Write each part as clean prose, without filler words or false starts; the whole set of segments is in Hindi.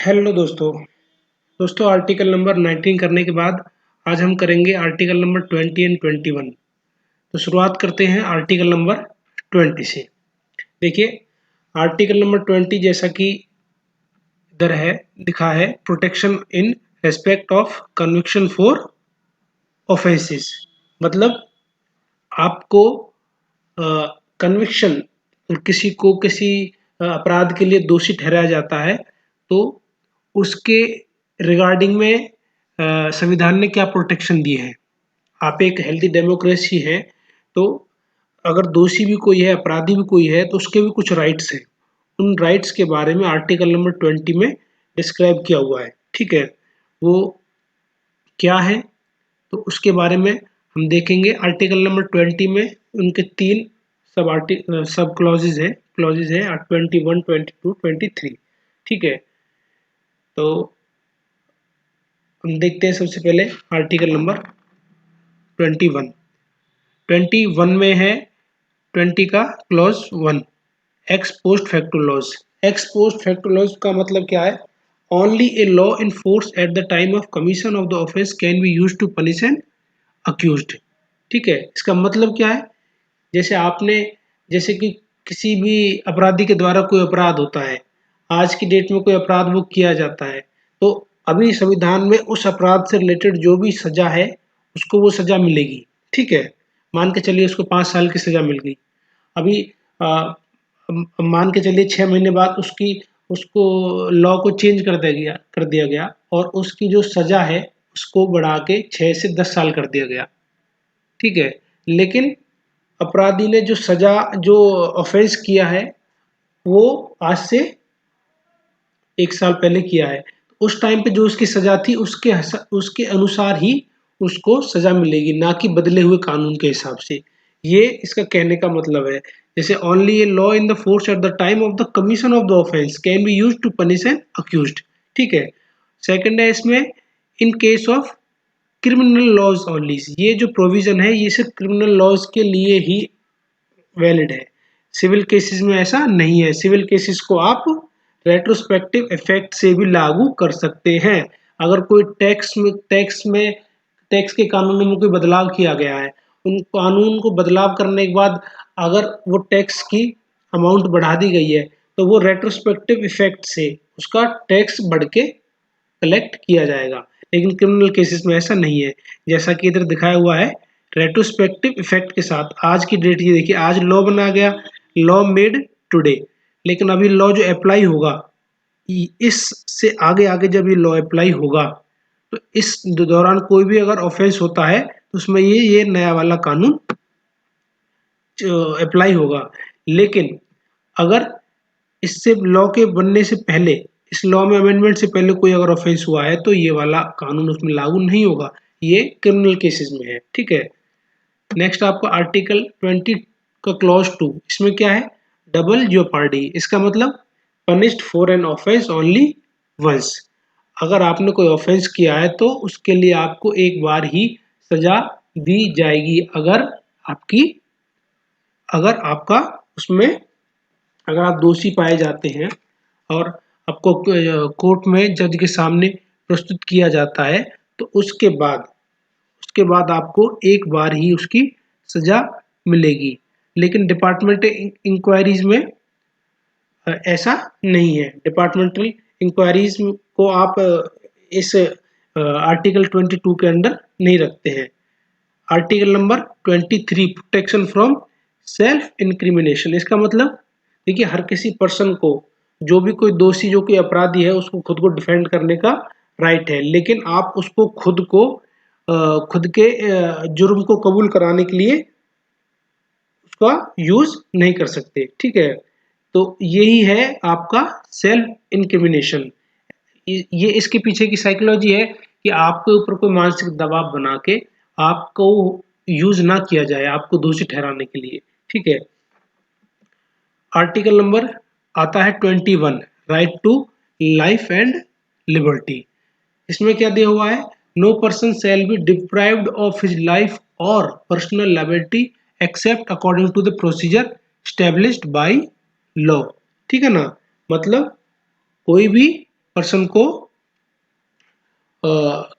हेलो दोस्तों आर्टिकल नंबर 19 करने के बाद आज हम करेंगे आर्टिकल नंबर 20 एंड 21। तो शुरुआत करते हैं आर्टिकल नंबर 20 से। देखिए, आर्टिकल नंबर 20 जैसा कि इधर है लिखा है, protection in respect of conviction for offences. मतलब आपको कन्विक्शन, किसी को किसी अपराध के लिए दोषी ठहराया जाता है तो उसके रिगार्डिंग में संविधान ने क्या प्रोटेक्शन दिए हैं। आप एक हेल्दी डेमोक्रेसी है तो अगर दोषी भी कोई है, अपराधी भी कोई है तो उसके भी कुछ राइट्स हैं। उन राइट्स के बारे में आर्टिकल नंबर 20 में डिस्क्राइब किया हुआ है। ठीक है, वो क्या है तो उसके बारे में हम देखेंगे। आर्टिकल नंबर 20 में उनके तीन सब क्लॉजेज है 21, 22, 23। ठीक है, तो हम देखते हैं सबसे पहले आर्टिकल नंबर 21। 21 में है 20 का clause 1, ex post facto laws. Ex post facto laws का मतलब क्या है? Only a law in force at the time of commission of the offence can be used to punish an accused. ठीक है, इसका मतलब क्या है? जैसे कि किसी भी अपराधी के द्वारा कोई अपराध होता है, आज की डेट में कोई अपराध वो किया जाता है तो अभी संविधान में उस अपराध से रिलेटेड जो भी सजा है उसको वो सजा मिलेगी। ठीक है, मान के चलिए उसको 5 साल की सजा मिल गई। अभी मान के चलिए 6 महीने बाद उसको लॉ को चेंज कर दिया गया और उसकी जो सजा है उसको बढ़ा के 6 से 10 साल कर दिया गया। ठीक है, लेकिन अपराधी ने जो ऑफेंस किया है वो आज से 1 साल पहले किया है। उस टाइम पे जो उसकी सजा थी उसके अनुसार ही उसको सजा मिलेगी, ना कि बदले हुए कानून के हिसाब से। ये इसका कहने का मतलब है। जैसे only a law in the force at the time of the commission of the offence can be used to punish an accused. ठीक है, सेकंड है इसमें in case of criminal laws only. ये जो प्रोविजन है ये सिर्फ क्रिमिनल लॉज के लिए ही वैलिड है, सिविल केसेस में ऐसा नहीं है। सिविल केसेस को आप रेट्रोस्पेक्टिव इफेक्ट से भी लागू कर सकते हैं। अगर कोई टैक्स के कानून में कोई बदलाव किया गया है, उन कानून को बदलाव करने के बाद अगर वो टैक्स की अमाउंट बढ़ा दी गई है तो वो रेट्रोस्पेक्टिव इफेक्ट से उसका टैक्स बढ़ के कलेक्ट किया जाएगा। लेकिन क्रिमिनल केसेस में ऐसा नहीं है, जैसा कि इधर दिखाया हुआ है। रेट्रोस्पेक्टिव इफेक्ट के साथ आज की डेट, ये देखिए, आज लॉ बना गया, लॉ मेड टुडे, लेकिन अभी लॉ जो अप्लाई होगा, इससे आगे आगे जब ये लॉ अप्लाई होगा तो इस दौरान कोई भी अगर ऑफेंस होता है तो उसमें ये नया वाला कानून अप्लाई होगा। लेकिन अगर इससे लॉ के बनने से पहले, इस लॉ में अमेंडमेंट से पहले कोई अगर ऑफेंस हुआ है तो ये वाला कानून उसमें लागू नहीं होगा। ये क्रिमिनल केसेस में है। ठीक है, नेक्स्ट आपका आर्टिकल 20 का क्लॉज 2। इसमें क्या है? Double jeopardy. इसका मतलब punished for an offence only once. अगर आपने कोई ऑफेंस किया है तो उसके लिए आपको एक बार ही सजा दी जाएगी। आपकी अगर आपका उसमें अगर आप दोषी पाए जाते हैं और आपको कोर्ट में जज के सामने प्रस्तुत किया जाता है तो उसके बाद आपको एक बार ही उसकी सजा मिलेगी। लेकिन डिपार्टमेंटल इंक्वायरीज में ऐसा नहीं है। डिपार्टमेंटल इंक्वायरीज को आप इस आर्टिकल 22 के अंदर नहीं रखते हैं। Article number 23, protection from self incrimination. इसका मतलब देखिए, हर किसी पर्सन को, जो भी कोई दोषी, जो कोई अपराधी है, उसको खुद को डिफेंड करने का राइट है। लेकिन आप उसको खुद के जुर्म को कबूल कराने के लिए उसका यूज नहीं कर सकते। ठीक है, तो यही है आपका सेल्फ इंक्रिमिनेशन। ये इसके पीछे की साइकोलॉजी है कि आपके ऊपर कोई मानसिक दबाव बना के आपको यूज ना किया जाए, आपको दोषी ठहराने के लिए। ठीक है, आर्टिकल नंबर आता है 21, right to life and liberty. इसमें क्या दिया हुआ है? No person shall be deprived of his life और personal liberty except according to the procedure established by law. ठीक है ना, मतलब कोई भी पर्सन को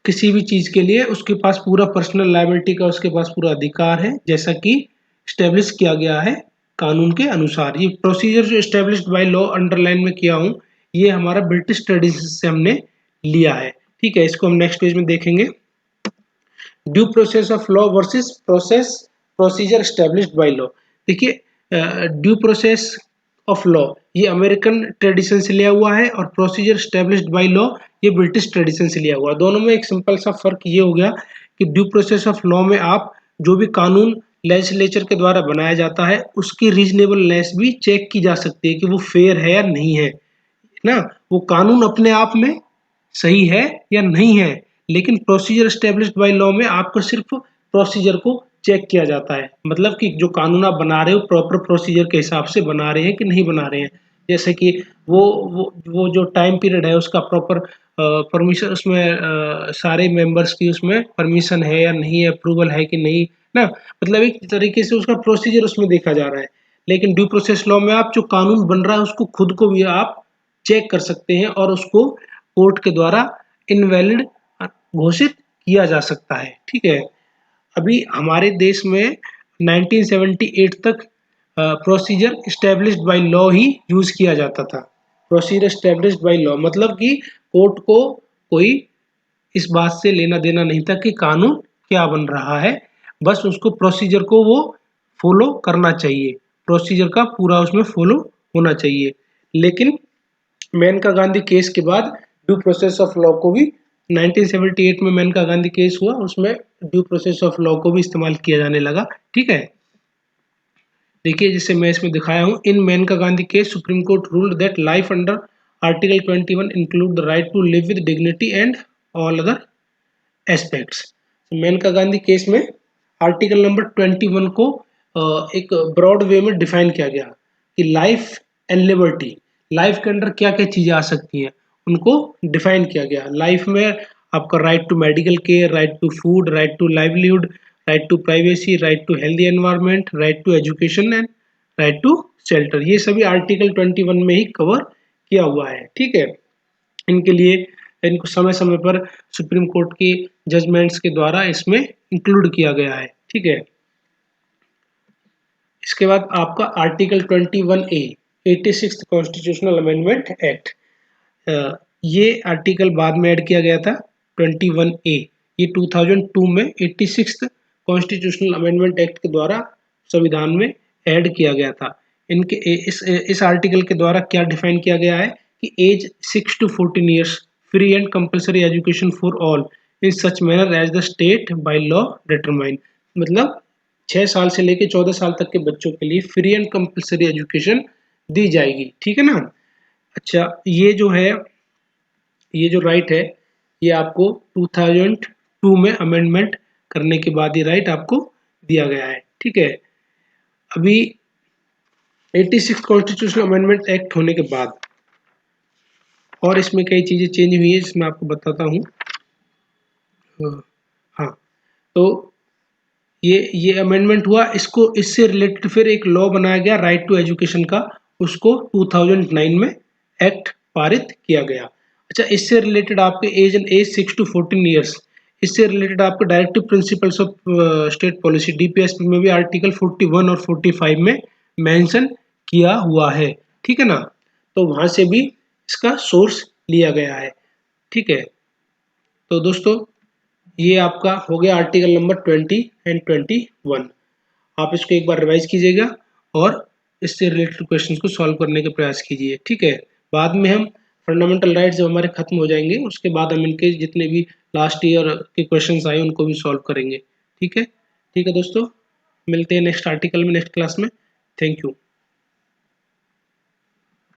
किसी भी चीज के लिए उसके पास पूरा पर्सनल लायबिलिटी का उसके पास पूरा अधिकार है, जैसा कि स्टेब्लिश किया गया है कानून के अनुसार। ये प्रोसीजर जो स्टेब्लिश्ड बाय लॉ अंडरलाइन में किया हूँ, ये हमारा ब्रिटिश ट्रेडिशन से हमने लिया है। ठीक है, इसको हम नेक्स्ट पेज में देखेंगे। Due process of law versus procedure established by law. देखिए, ड्यू प्रोसेस ऑफ लॉ ये अमेरिकन ट्रेडिशन से लिया हुआ है और प्रोसीजर स्टेब्लिश्ड बाय लॉ ये ब्रिटिश ट्रेडिशन से लिया हुआ है। दोनों में एक सिंपल सा फर्क ये हो गया कि ड्यू प्रोसेस ऑफ लॉ में आप जो भी कानून लेजिस्लेचर के द्वारा बनाया जाता है उसकी रीजनेबलनेस भी चेक की जा सकती है कि वो फेयर है या नहीं है ना, वो कानून अपने आप में सही है या नहीं है। लेकिन प्रोसीजर स्टेब्लिश्ड बाय लॉ में आपको सिर्फ प्रोसीजर को चेक किया जाता है, मतलब कि जो कानून आप बना रहे हो प्रॉपर प्रोसीजर के हिसाब से बना रहे हैं कि नहीं बना रहे हैं। जैसे कि वो जो टाइम पीरियड है उसका प्रॉपर परमिशन उसमें सारे मेंबर्स की उसमें परमिशन है या नहीं है, अप्रूवल है कि नहीं ना, मतलब एक तरीके से उसका प्रोसीजर उसमें देखा जा रहा है। लेकिन ड्यू प्रोसेस लॉ में आप जो कानून बन रहा है उसको खुद को भी आप चेक कर सकते हैं और उसको कोर्ट के द्वारा इनवैलिड घोषित किया जा सकता है। ठीक है, अभी हमारे देश में 1978 तक procedure established by law he use किया जाता था। प्रोसीजर स्टैब्लिश्ड बाय लॉ मतलब कि कोर्ट को कोई इस बात से लेना देना नहीं था कि कानून क्या बन रहा है, बस उसको प्रोसीजर को वो फॉलो करना चाहिए, प्रोसीजर का पूरा उसमें फॉलो होना चाहिए। लेकिन मेनका गांधी केस के बाद ड्यू प्रोसेस ऑफ लॉ को भी 1978 में मेनका गांधी केस हुआ, उसमें ड्यू प्रोसेस ऑफ लॉ को भी इस्तेमाल किया जाने लगा। ठीक है, देखिए जिसे मैं इसमें दिखाया हूँ, in Maneka Gandhi case Supreme Court ruled that life under article 21 include the right to live with dignity and all other aspects. Maneka Gandhi case में आर्टिकल नंबर 21 को एक ब्रॉड वे में डिफाइन किया गया कि लाइफ एंड लिबर्टी, लाइफ के अंदर क्या क्या चीजें आ सकती हैं उनको डिफाइन किया गया। लाइफ में आपका right to medical care, right to food, right to livelihood, right to privacy, right to healthy environment, right to education and right to shelter, ये सभी आर्टिकल 21 में ही कवर किया हुआ है। ठीक है, इनके लिए इनको समय समय पर सुप्रीम कोर्ट की जजमेंट्स के द्वारा इसमें इंक्लूड किया गया है। ठीक है, इसके बाद आपका article 21A 86th constitutional amendment act, ये आर्टिकल बाद में ऐड किया गया था 21A, ये 2002 में 86th कॉन्स्टिट्यूशनल अमेंडमेंट एक्ट के द्वारा संविधान में ऐड किया गया था। इनके इस आर्टिकल के द्वारा क्या डिफाइन किया गया है कि as 6 to 14 years free and compulsory education for all in such manner as the state by law determine, मतलब 6 साल से लेकर 14 साल तक के बच्चों के लिए फ्री एंड कंपलसरी एजुकेशन दी जाएगी। ठीक है ना। अच्छा, ये जो है, ये जो राइट है ये आपको 2002 में अमेंडमेंट करने के बाद ये राइट आपको दिया गया है। ठीक है, अभी 86 कॉन्स्टिट्यूशनल अमेंडमेंट एक्ट होने के बाद और इसमें कई चीजें चेंज हुई है जिसमें आपको बताता हूँ। हाँ, तो ये अमेंडमेंट हुआ, इसको इससे रिलेटेड फिर एक लॉ बनाया गया राइट टू एजुकेशन का, उसको 2009 में एक्ट पारित किया गया। अच्छा, इससे रिलेटेड आपके एज 6 to 14 ईयर्स, इससे रिलेटेड आपके directive principles of state policy DPSP में भी आर्टिकल 41 और 45 में मेंशन किया हुआ है। ठीक है ना, तो वहां से भी इसका सोर्स लिया गया है। ठीक है, तो दोस्तों ये आपका हो गया आर्टिकल नंबर 20 एंड 21। आप इसको एक बार रिवाइज कीजिएगा और इससे रिलेटेड क्वेश्चंस को सॉल्व करने का प्रयास कीजिए। ठीक है, बाद में हम फंडामेंटल राइट्स जब हमारे खत्म हो जाएंगे उसके बाद हम इनके जितने भी लास्ट ईयर के क्वेश्चंस आए उनको भी सॉल्व करेंगे। ठीक है, ठीक है दोस्तों, मिलते हैं नेक्स्ट आर्टिकल में नेक्स्ट क्लास में। Thank you.